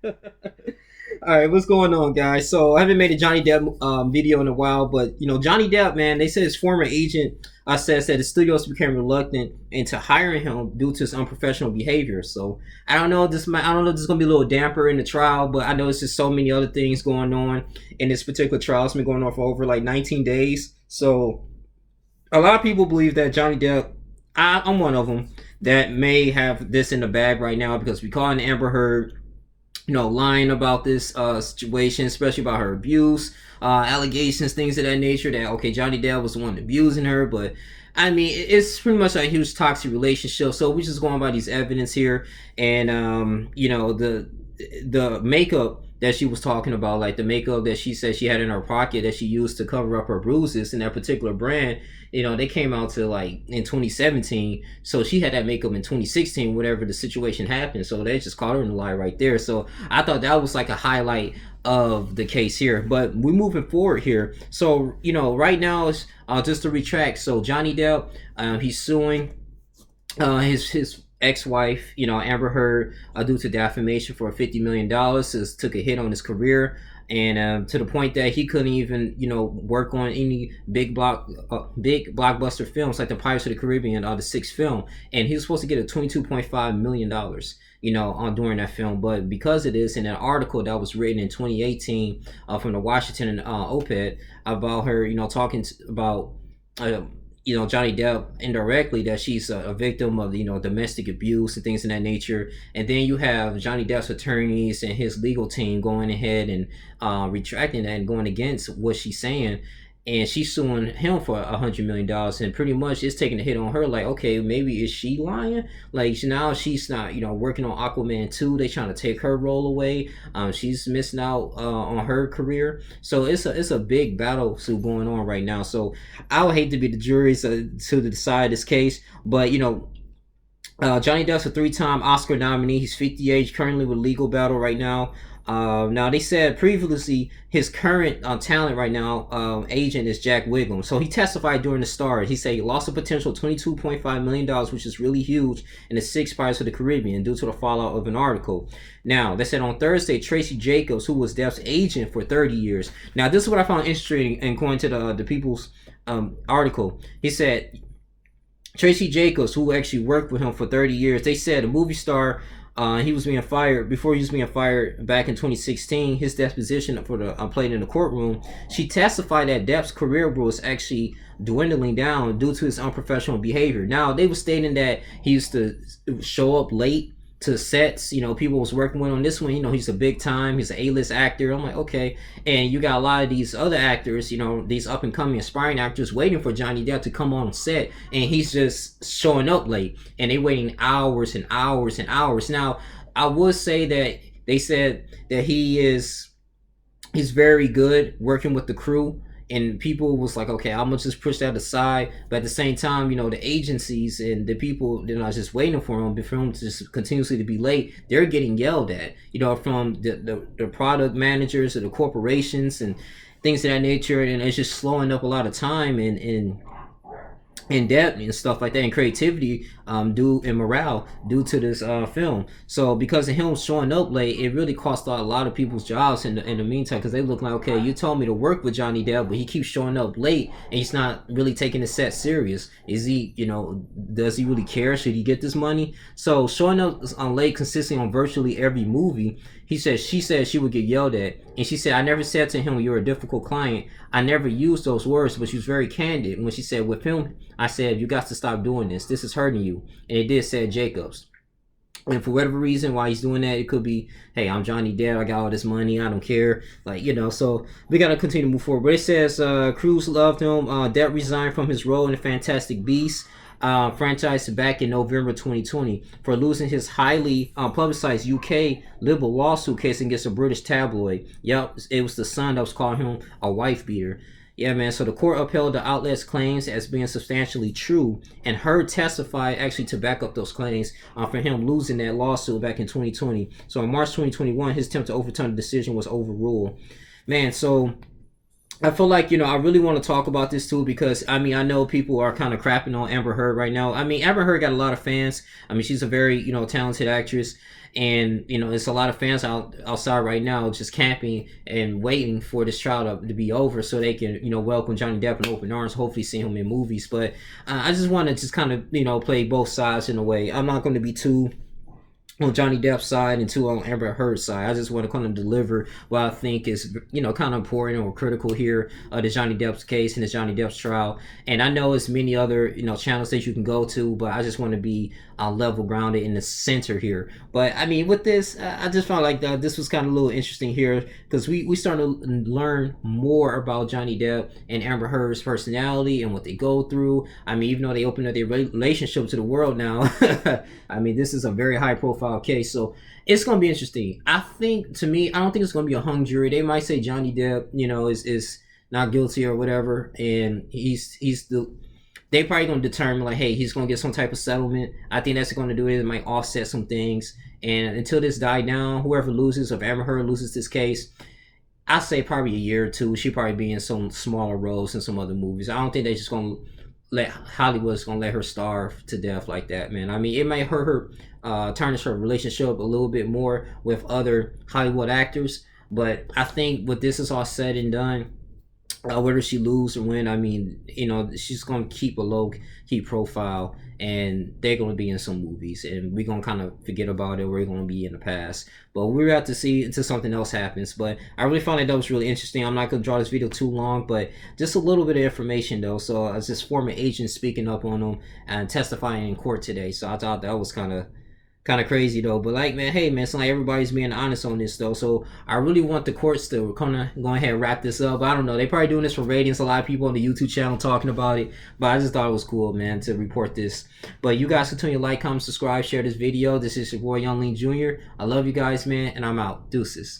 All right, what's going on, guys? So I haven't made a Johnny Depp video in a while, but Johnny Depp, man, they said his former agent says that the studios became reluctant into hiring him due to his unprofessional behavior. So I don't know if this is gonna be a little damper in the trial, but I know it's just so many other things going on in this particular trial. It's been going on for over like 19 days. So a lot of people believe that Johnny Depp, I'm one of them, that may have this in the bag right now because we caught an Amber Heard lying about this situation, especially about her abuse, allegations, things of that nature. That okay, Johnny Depp was the one abusing her, but I mean, it's pretty much a huge toxic relationship. So we're just going by these evidence here, and the makeup that she was talking about, like the makeup that she said she had in her pocket that she used to cover up her bruises in that particular brand, they came out to like in 2017. So she had that makeup in 2016, whatever the situation happened. So they just caught her in the lie right there. So I thought that was like a highlight of the case here. But we're moving forward here. So, right now, is just to retract. So Johnny Depp, he's suing his ex-wife, Amber Heard, due to defamation for $50 million. Just took a hit on his career, and to the point that he couldn't even, work on any big blockbuster films like the Pirates of the Caribbean, the sixth film, and he was supposed to get a $22.5 million. On during that film, but because of this, in an article that was written in 2018 from the Washington Op-ed about her, talking about Johnny Depp indirectly, that she's a victim of domestic abuse and things of that nature. And then you have Johnny Depp's attorneys and his legal team going ahead and retracting that and going against what she's saying. And she's suing him for $100 million, and pretty much it's taking a hit on her. Like, okay, maybe is she lying? Like now she's not, working on Aquaman 2. They trying to take her role away. She's missing out on her career. So it's a big battle suit going on right now. So I would hate to be the jury to decide this case, but Johnny Depp's a three-time Oscar nominee. He's 58, currently with legal battle right now. Now they said previously his current talent right now, agent, is Jack Wiggum. So he testified during the start. He said he lost a potential $22.5 million, which is really huge, in the six Pirates of the Caribbean due to the fallout of an article. Now they said on Thursday, Tracy Jacobs, who was Depp's agent for 30 years. Now this is what I found interesting, and going to the People's article. He said Tracy Jacobs, who actually worked with him for 30 years, they said a movie star, he was being fired before he was being fired back in 2016. His deposition for the played in the courtroom. She testified that Depp's career was actually dwindling down due to his unprofessional behavior. Now they were stating that he used to show up late to sets. People was working with on this one. He's a big time. He's an A-list actor. I'm like, okay. And you got a lot of these other actors, these up and coming aspiring actors waiting for Johnny Depp to come on set, and he's just showing up late, and they waiting hours and hours and hours. Now, I would say that they said that he's very good working with the crew, and people was like, okay, I'm gonna just push that aside. But at the same time, the agencies and the people that are just waiting for him to just continuously to be late, they're getting yelled at, from the product managers or the corporations and things of that nature, and it's just slowing up a lot of time and depth and stuff like that, and creativity due and morale due to this film. So because of him showing up late, it really cost a lot of people's jobs in the meantime, because they look like, okay, you told me to work with Johnny Depp, but he keeps showing up late and he's not really taking the set serious. Is he, does he really care? Should he get this money? So showing up on late consistently on virtually every movie, she said she would get yelled at, and she said, I never said to him, you're a difficult client. I never used those words, but she was very candid when she said, with him, I said, you got to stop doing this. This is hurting you. And it did, said Jacobs. And for whatever reason why he's doing that, it could be, hey, I'm Johnny Depp, I got all this money, I don't care. So we got to continue to move forward. But it says Cruz loved him. Depp resigned from his role in the Fantastic Beasts franchise back in November 2020 for losing his highly publicized UK libel lawsuit case against a British tabloid. Yep, it was the Sun that was calling him a wife beater. Yeah, man. So the court upheld the outlet's claims as being substantially true, and Heard testified actually to back up those claims for him losing that lawsuit back in 2020. So in March 2021, his attempt to overturn the decision was overruled. Man, so I feel like, I really want to talk about this too because I mean I know people are kind of crapping on Amber Heard right now. I mean Amber Heard got a lot of fans. I mean she's a very talented actress, and it's a lot of fans outside right now just camping and waiting for this trial to be over so they can welcome Johnny Depp in open arms. Hopefully see him in movies. But I just want to just kind of play both sides in a way. I'm not going to be too on Johnny Depp's side and two on Amber Heard's side. I just want to kind of deliver what I think is, kind of important or critical here, the Johnny Depp's case and the Johnny Depp's trial. And I know it's many other, channels that you can go to, but I just want to be level grounded in the center here. But I mean, with this, I just found like this was kind of a little interesting here because we started to learn more about Johnny Depp and Amber Heard's personality and what they go through. I mean, even though they opened up their relationship to the world now, I mean, this is a very high profile case, so it's gonna be interesting. I think, to me, I don't think it's gonna be a hung jury. They might say Johnny Depp, is not guilty or whatever, and he's the. They probably gonna determine like, hey, he's gonna get some type of settlement. I think that's gonna do it. It might offset some things, and until this die down, whoever loses, if Amber Heard loses this case, I say probably a year or two. She probably be in some smaller roles in some other movies. I don't think they just gonna let Hollywood's gonna let her starve to death like that, man. I mean, it might hurt her, tarnish her relationship a little bit more with other Hollywood actors. But I think when this is all said and done, whether she lose or win, I mean, she's gonna keep a low key profile, and they're gonna be in some movies, and we're gonna kind of forget about it. We're gonna be in the past, but we're have to see until something else happens. But I really found that was really interesting. I'm not gonna draw this video too long, but just a little bit of information though. So I was just former agent speaking up on them and testifying in court today. So I thought that was kind of crazy though. But like, man, hey man, it's like everybody's being honest on this though. So I really want the courts to kind of go ahead and wrap this up. I don't know, they probably doing this for ratings. A lot of people on the YouTube channel talking about it, but I just thought it was cool, man, to report this. But you guys continue to like, comment, subscribe, share this video. This is your boy Young Lean Jr. I love you guys, man, and I'm out. Deuces.